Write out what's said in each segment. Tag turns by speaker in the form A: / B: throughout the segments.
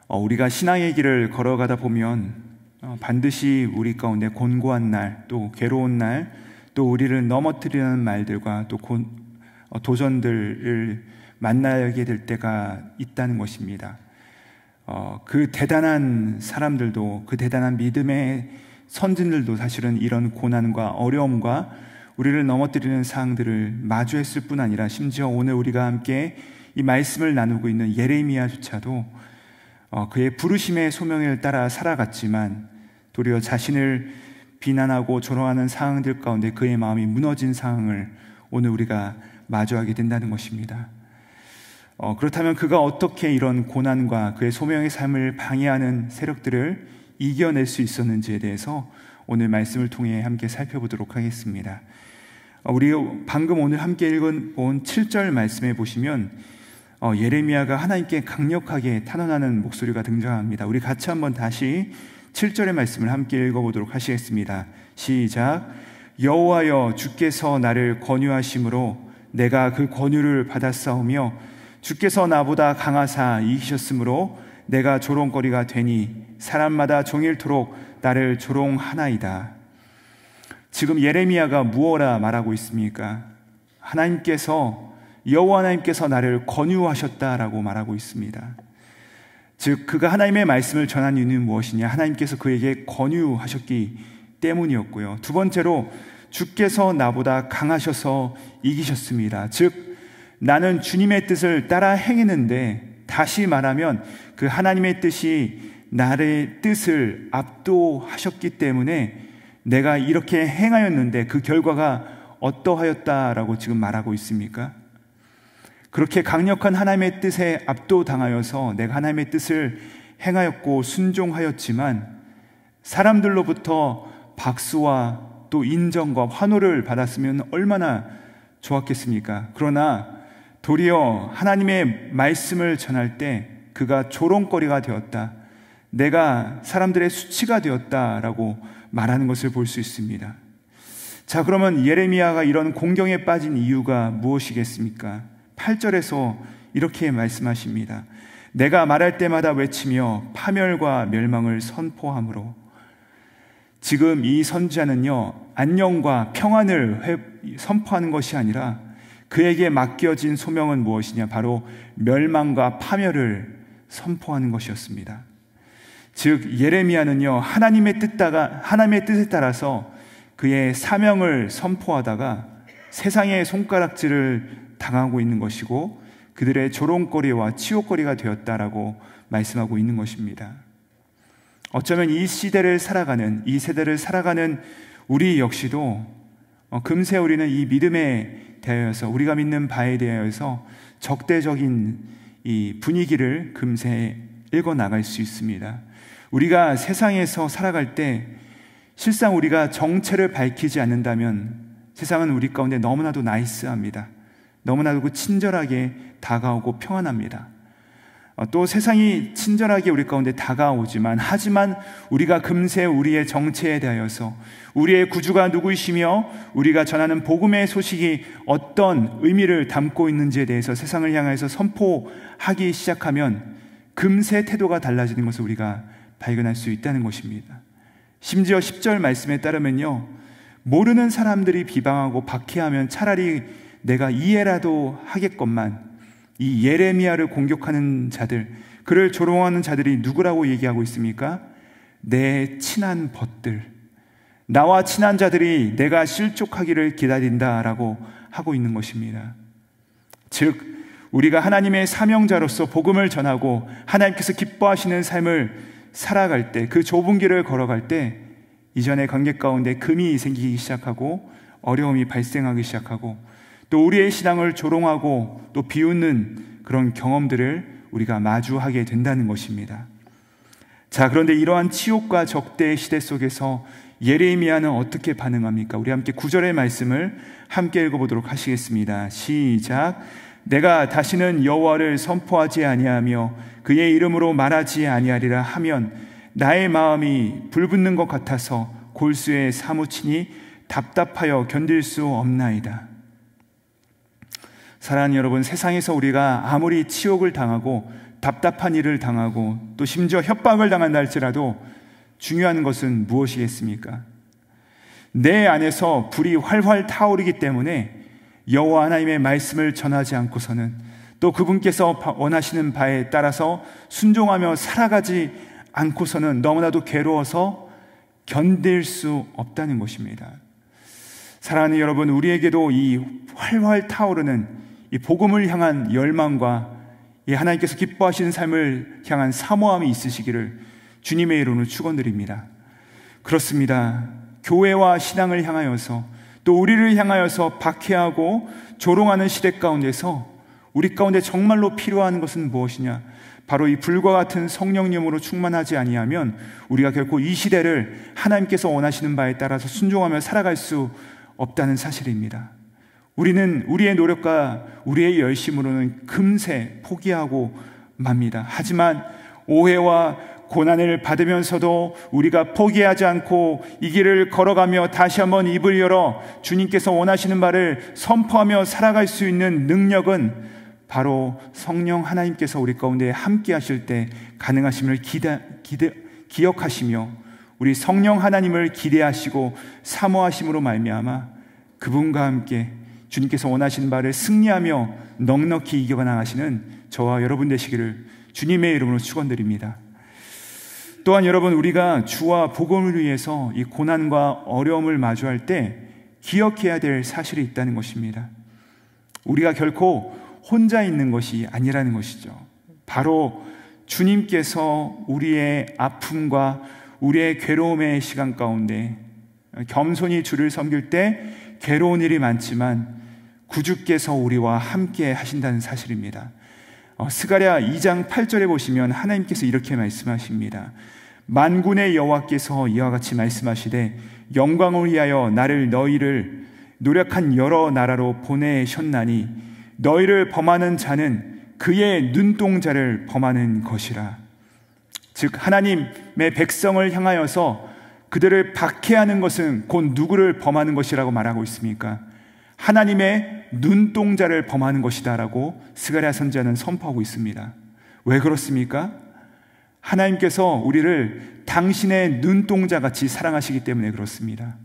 A: 우리가 신앙의 길을 걸어가다 보면 반드시 우리 가운데 곤고한 날, 또 괴로운 날, 또 우리를 넘어뜨리는 말들과 또 도전들을 만나게 될 때가 있다는 것입니다. 그 대단한 사람들도, 그 대단한 믿음의 선진들도 사실은 이런 고난과 어려움과 우리를 넘어뜨리는 사항들을 마주했을 뿐 아니라 심지어 오늘 우리가 함께 이 말씀을 나누고 있는 예레미야조차도 그의 부르심의 소명을 따라 살아갔지만 도리어 자신을 비난하고 조롱하는 상황들 가운데 그의 마음이 무너진 상황을 오늘 우리가 마주하게 된다는 것입니다. 그렇다면 그가 어떻게 이런 고난과 그의 소명의 삶을 방해하는 세력들을 이겨낼 수 있었는지에 대해서 오늘 말씀을 통해 함께 살펴보도록 하겠습니다. 우리 방금 오늘 함께 읽어본 7절 말씀에 보시면 예레미야가 하나님께 강력하게 탄원하는 목소리가 등장합니다. 우리 같이 한번 다시 7절의 말씀을 함께 읽어보도록 하시겠습니다. 시작. 여호와여, 주께서 나를 권유하심으로 내가 그 권유를 받았사오며 주께서 나보다 강하사 이기셨으므로 내가 조롱거리가 되니 사람마다 종일토록 나를 조롱하나이다. 지금 예레미야가 무엇라 말하고 있습니까? 여호와 하나님께서 나를 권유하셨다라고 말하고 있습니다. 즉 그가 하나님의 말씀을 전한 이유는 무엇이냐? 하나님께서 그에게 권유하셨기 때문이었고요. 두 번째로 주께서 나보다 강하셔서 이기셨습니다. 즉 나는 주님의 뜻을 따라 행했는데, 다시 말하면 그 하나님의 뜻이 나의 뜻을 압도하셨기 때문에 내가 이렇게 행하였는데 그 결과가 어떠하였다라고 지금 말하고 있습니까? 그렇게 강력한 하나님의 뜻에 압도당하여서 내가 하나님의 뜻을 행하였고 순종하였지만 사람들로부터 박수와 또 인정과 환호를 받았으면 얼마나 좋았겠습니까? 그러나 도리어 하나님의 말씀을 전할 때 그가 조롱거리가 되었다, 내가 사람들의 수치가 되었다라고 말하는 것을 볼 수 있습니다. 자, 그러면 예레미야가 이런 공경에 빠진 이유가 무엇이겠습니까? 8절에서 이렇게 말씀하십니다. 내가 말할 때마다 외치며 파멸과 멸망을 선포함으로. 지금 이 선지자는요, 안녕과 평안을 선포하는 것이 아니라 그에게 맡겨진 소명은 무엇이냐? 바로 멸망과 파멸을 선포하는 것이었습니다. 즉 예레미야는요, 하나님의 뜻에 따라서 그의 사명을 선포하다가 세상의 손가락질을 당하고 있는 것이고 그들의 조롱거리와 치욕거리가 되었다라고 말씀하고 있는 것입니다. 어쩌면 이 세대를 살아가는 우리 역시도 금세 우리는 이 믿음에 대하여서, 우리가 믿는 바에 대하여서 적대적인 이 분위기를 금세 읽어나갈 수 있습니다. 우리가 세상에서 살아갈 때 실상 우리가 정체를 밝히지 않는다면 세상은 우리 가운데 너무나도 나이스합니다. 너무나도 친절하게 다가오고 평안합니다. 또 세상이 친절하게 우리 가운데 다가오지만, 하지만 우리가 금세 우리의 정체에 대하여서, 우리의 구주가 누구이시며 우리가 전하는 복음의 소식이 어떤 의미를 담고 있는지에 대해서 세상을 향해서 선포하기 시작하면 금세 태도가 달라지는 것을 우리가 발견할 수 있다는 것입니다. 심지어 10절 말씀에 따르면요, 모르는 사람들이 비방하고 박해하면 차라리 내가 이해라도 하겠건만, 이 예레미야를 공격하는 자들, 그를 조롱하는 자들이 누구라고 얘기하고 있습니까? 내 친한 벗들, 나와 친한 자들이 내가 실족하기를 기다린다라고 하고 있는 것입니다. 즉 우리가 하나님의 사명자로서 복음을 전하고 하나님께서 기뻐하시는 삶을 살아갈 때, 그 좁은 길을 걸어갈 때 이전의 관계 가운데 금이 생기기 시작하고 어려움이 발생하기 시작하고 또 우리의 신앙을 조롱하고 또 비웃는 그런 경험들을 우리가 마주하게 된다는 것입니다. 자, 그런데 이러한 치욕과 적대의 시대 속에서 예레미야는 어떻게 반응합니까? 우리 함께 9절의 말씀을 함께 읽어보도록 하시겠습니다. 시작. 내가 다시는 여호와를 선포하지 아니하며 그의 이름으로 말하지 아니하리라 하면 나의 마음이 불붙는 것 같아서 골수에 사무치니 답답하여 견딜 수 없나이다. 사랑하는 여러분, 세상에서 우리가 아무리 치욕을 당하고 답답한 일을 당하고 또 심지어 협박을 당한다 할지라도 중요한 것은 무엇이겠습니까? 내 안에서 불이 활활 타오르기 때문에 여호와 하나님의 말씀을 전하지 않고서는 또 그분께서 원하시는 바에 따라서 순종하며 살아가지 않고서는 너무나도 괴로워서 견딜 수 없다는 것입니다. 사랑하는 여러분, 우리에게도 이 활활 타오르는 이 복음을 향한 열망과 이 하나님께서 기뻐하시는 삶을 향한 사모함이 있으시기를 주님의 이름으로 축원드립니다. 그렇습니다. 교회와 신앙을 향하여서 또 우리를 향하여서 박해하고 조롱하는 시대 가운데서 우리 가운데 정말로 필요한 것은 무엇이냐? 바로 이 불과 같은 성령님으로 충만하지 아니하면 우리가 결코 이 시대를 하나님께서 원하시는 바에 따라서 순종하며 살아갈 수 없다는 사실입니다. 우리는 우리의 노력과 우리의 열심으로는 금세 포기하고 맙니다. 하지만 오해와 고난을 받으면서도 우리가 포기하지 않고 이 길을 걸어가며 다시 한번 입을 열어 주님께서 원하시는 바를 선포하며 살아갈 수 있는 능력은 바로 성령 하나님께서 우리 가운데 함께 하실 때 가능하심을 기억하시며 우리 성령 하나님을 기대하시고 사모하심으로 말미암아 그분과 함께 주님께서 원하시는 바를 승리하며 넉넉히 이겨가 나가시는 저와 여러분 되시기를 주님의 이름으로 축원드립니다. 또한 여러분, 우리가 주와 복음을 위해서 이 고난과 어려움을 마주할 때 기억해야 될 사실이 있다는 것입니다. 우리가 결코 혼자 있는 것이 아니라는 것이죠. 바로 주님께서 우리의 아픔과 우리의 괴로움의 시간 가운데 겸손히 주를 섬길 때 괴로운 일이 많지만 구주께서 우리와 함께 하신다는 사실입니다. 스가랴 2장 8절에 보시면 하나님께서 이렇게 말씀하십니다. 만군의 여호와께서 이와 같이 말씀하시되 영광을 위하여 나를 너희를 노력한 여러 나라로 보내셨나니 너희를 범하는 자는 그의 눈동자를 범하는 것이라. 즉 하나님의 백성을 향하여서 그들을 박해하는 것은 곧 누구를 범하는 것이라고 말하고 있습니까? 하나님의 눈동자를 범하는 것이다 라고 스가랴 선지자는 선포하고 있습니다. 왜 그렇습니까? 하나님께서 우리를 당신의 눈동자같이 사랑하시기 때문에 그렇습니다.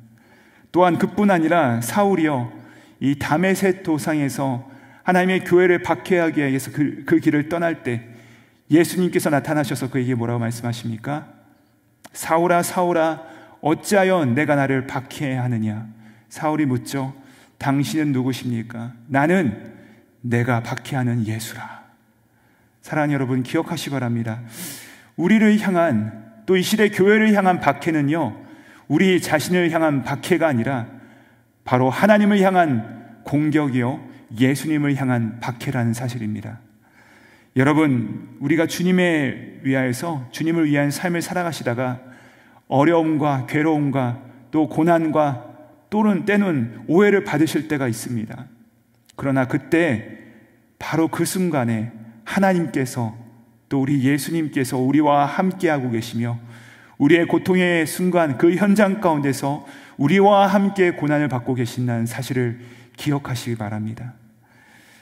A: 또한 그뿐 아니라 사울이요, 이 다메섹 도상에서 하나님의 교회를 박해하기 위해서 그 길을 떠날 때 예수님께서 나타나셔서 그에게 뭐라고 말씀하십니까? 사울아 사울아 어찌하여 내가 나를 박해하느냐? 사울이 묻죠. 당신은 누구십니까? 나는 내가 박해하는 예수라. 사랑하는 여러분, 기억하시기 바랍니다. 우리를 향한, 또 이 시대 교회를 향한 박해는요, 우리 자신을 향한 박해가 아니라 바로 하나님을 향한 공격이요, 예수님을 향한 박해라는 사실입니다. 여러분, 우리가 주님을 위한 삶을 살아가시다가 어려움과 괴로움과 또 고난과 또는 때는 오해를 받으실 때가 있습니다. 그러나 그때 바로 그 순간에 하나님께서 또 우리 예수님께서 우리와 함께하고 계시며 우리의 고통의 순간 그 현장 가운데서 우리와 함께 고난을 받고 계신다는 사실을 기억하시기 바랍니다.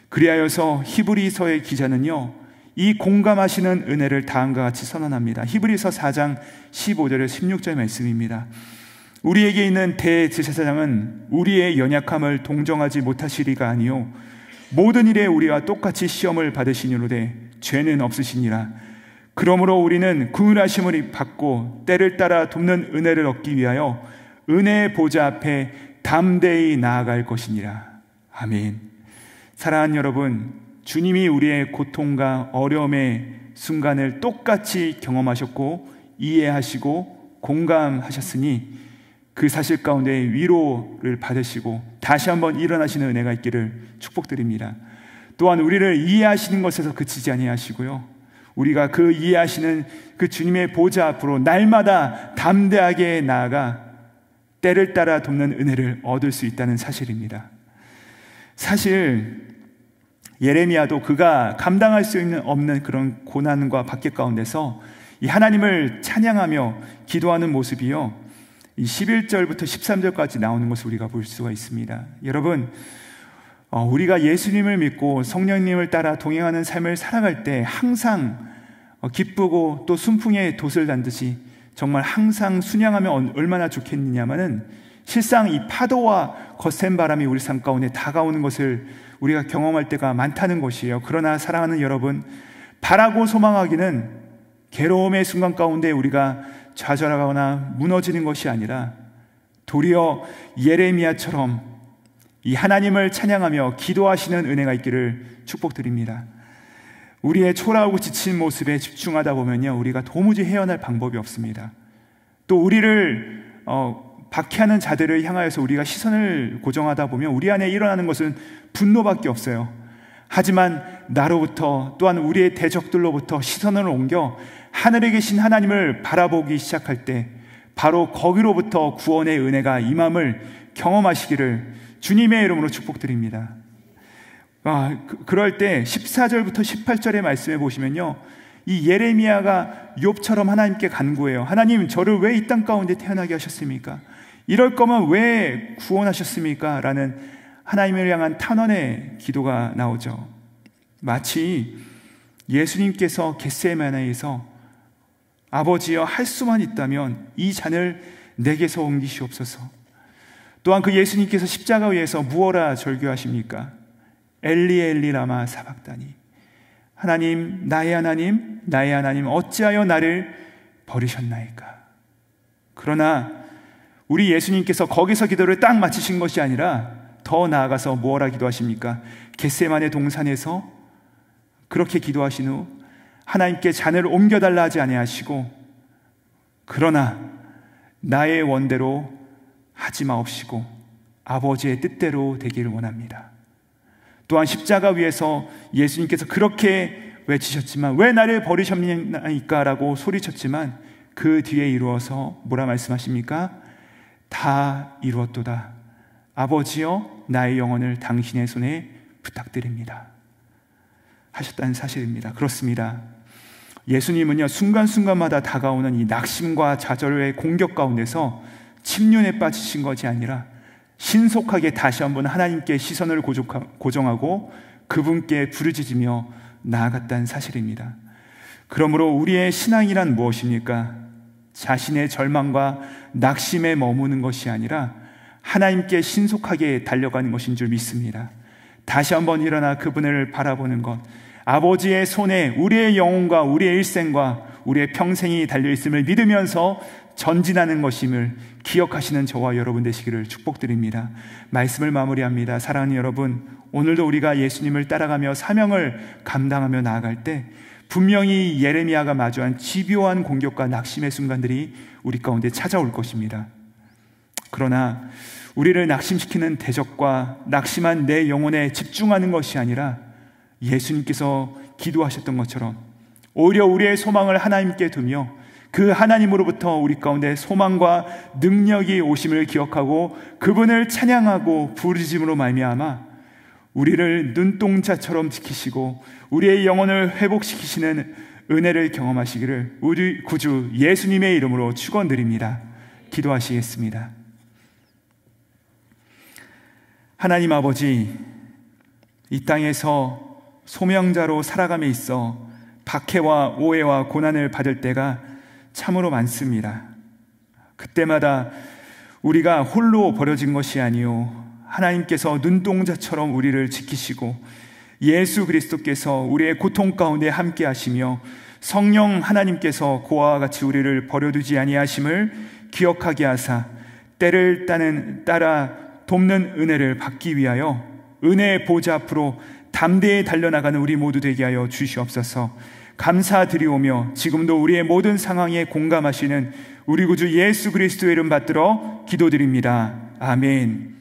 A: 그리하여서 히브리서의 기자는요, 이 공감하시는 은혜를 다음과 같이 선언합니다. 히브리서 4장 15절에 16절 말씀입니다. 우리에게 있는 대제사장은 우리의 연약함을 동정하지 못하시리가 아니요 모든 일에 우리와 똑같이 시험을 받으시니로되 죄는 없으시니라. 그러므로 우리는 긍휼하심을 받고 때를 따라 돕는 은혜를 얻기 위하여 은혜의 보좌 앞에 담대히 나아갈 것이니라. 아멘. 사랑하는 여러분, 주님이 우리의 고통과 어려움의 순간을 똑같이 경험하셨고 이해하시고 공감하셨으니 그 사실 가운데 위로를 받으시고 다시 한번 일어나시는 은혜가 있기를 축복드립니다. 또한 우리를 이해하시는 것에서 그치지 아니하시고요, 우리가 그 이해하시는 그 주님의 보좌 앞으로 날마다 담대하게 나아가 때를 따라 돕는 은혜를 얻을 수 있다는 사실입니다. 사실 예레미야도 그가 감당할 수 없는 그런 고난과 박해 가운데서 이 하나님을 찬양하며 기도하는 모습이요, 이 11절부터 13절까지 나오는 것을 우리가 볼 수가 있습니다. 여러분, 우리가 예수님을 믿고 성령님을 따라 동행하는 삶을 살아갈 때 항상 기쁘고 또 순풍에 돛을 단듯이 정말 항상 순양하면 얼마나 좋겠느냐마는 실상 이 파도와 거센 바람이 우리 삶 가운데 다가오는 것을 우리가 경험할 때가 많다는 것이에요. 그러나 사랑하는 여러분, 바라고 소망하기는 괴로움의 순간 가운데 우리가 좌절하거나 무너지는 것이 아니라 도리어 예레미야처럼 이 하나님을 찬양하며 기도하시는 은혜가 있기를 축복드립니다. 우리의 초라하고 지친 모습에 집중하다 보면요, 우리가 도무지 헤어날 방법이 없습니다. 또 우리를 박해하는 자들을 향하여서 우리가 시선을 고정하다 보면 우리 안에 일어나는 것은 분노밖에 없어요. 하지만 나로부터 또한 우리의 대적들로부터 시선을 옮겨 하늘에 계신 하나님을 바라보기 시작할 때 바로 거기로부터 구원의 은혜가 임함을 경험하시기를 주님의 이름으로 축복드립니다. 그럴 때 14절부터 18절의 말씀에 보시면요, 이 예레미야가 욥처럼 하나님께 간구해요. 하나님, 저를 왜 이 땅 가운데 태어나게 하셨습니까? 이럴 거면 왜 구원하셨습니까? 라는 하나님을 향한 탄원의 기도가 나오죠. 마치 예수님께서 겟세마네에서 아버지여, 할 수만 있다면 이 잔을 내게서 옮기시옵소서. 또한 그 예수님께서 십자가 위에서 무엇라 절규하십니까? 엘리 엘리 라마 사박다니, 하나님, 나의 하나님, 나의 하나님, 어찌하여 나를 버리셨나이까? 그러나 우리 예수님께서 거기서 기도를 딱 마치신 것이 아니라 더 나아가서 무엇라 기도하십니까? 겟세마네 동산에서 그렇게 기도하신 후 하나님께 잔을 옮겨달라 하지 아니하시고, 그러나 나의 원대로 하지 마옵시고 아버지의 뜻대로 되기를 원합니다. 또한 십자가 위에서 예수님께서 그렇게 외치셨지만, 왜 나를 버리셨나이까? 라고 소리쳤지만 그 뒤에 이루어서 뭐라 말씀하십니까? 다 이루었도다. 아버지여, 나의 영혼을 당신의 손에 부탁드립니다 하셨다는 사실입니다. 그렇습니다. 예수님은요, 순간순간마다 다가오는 이 낙심과 좌절의 공격 가운데서 침륜에 빠지신 것이 아니라 신속하게 다시 한번 하나님께 시선을 고정하고 그분께 부르짖으며 나아갔다는 사실입니다. 그러므로 우리의 신앙이란 무엇입니까? 자신의 절망과 낙심에 머무는 것이 아니라 하나님께 신속하게 달려가는 것인 줄 믿습니다. 다시 한번 일어나 그분을 바라보는 것, 아버지의 손에 우리의 영혼과 우리의 일생과 우리의 평생이 달려있음을 믿으면서 전진하는 것임을 기억하시는 저와 여러분 되시기를 축복드립니다. 말씀을 마무리합니다. 사랑하는 여러분, 오늘도 우리가 예수님을 따라가며 사명을 감당하며 나아갈 때 분명히 예레미야가 마주한 집요한 공격과 낙심의 순간들이 우리 가운데 찾아올 것입니다. 그러나 우리를 낙심시키는 대적과 낙심한 내 영혼에 집중하는 것이 아니라 예수님께서 기도하셨던 것처럼 오히려 우리의 소망을 하나님께 두며 그 하나님으로부터 우리 가운데 소망과 능력이 오심을 기억하고 그분을 찬양하고 부르짖음으로 말미암아 우리를 눈동자처럼 지키시고 우리의 영혼을 회복시키시는 은혜를 경험하시기를 우리 구주 예수님의 이름으로 축원드립니다. 기도하시겠습니다. 하나님 아버지, 이 땅에서 소명자로 살아감에 있어 박해와 오해와 고난을 받을 때가 참으로 많습니다. 그때마다 우리가 홀로 버려진 것이 아니요 하나님께서 눈동자처럼 우리를 지키시고 예수 그리스도께서 우리의 고통 가운데 함께 하시며 성령 하나님께서 그와 같이 우리를 버려두지 아니하심을 기억하게 하사 때를 따라 돕는 은혜를 받기 위하여 은혜의 보좌 앞으로 담대히 달려나가는 우리 모두 되게 하여 주시옵소서. 감사드리오며 지금도 우리의 모든 상황에 공감하시는 우리 구주 예수 그리스도의 이름 받들어 기도드립니다. 아멘.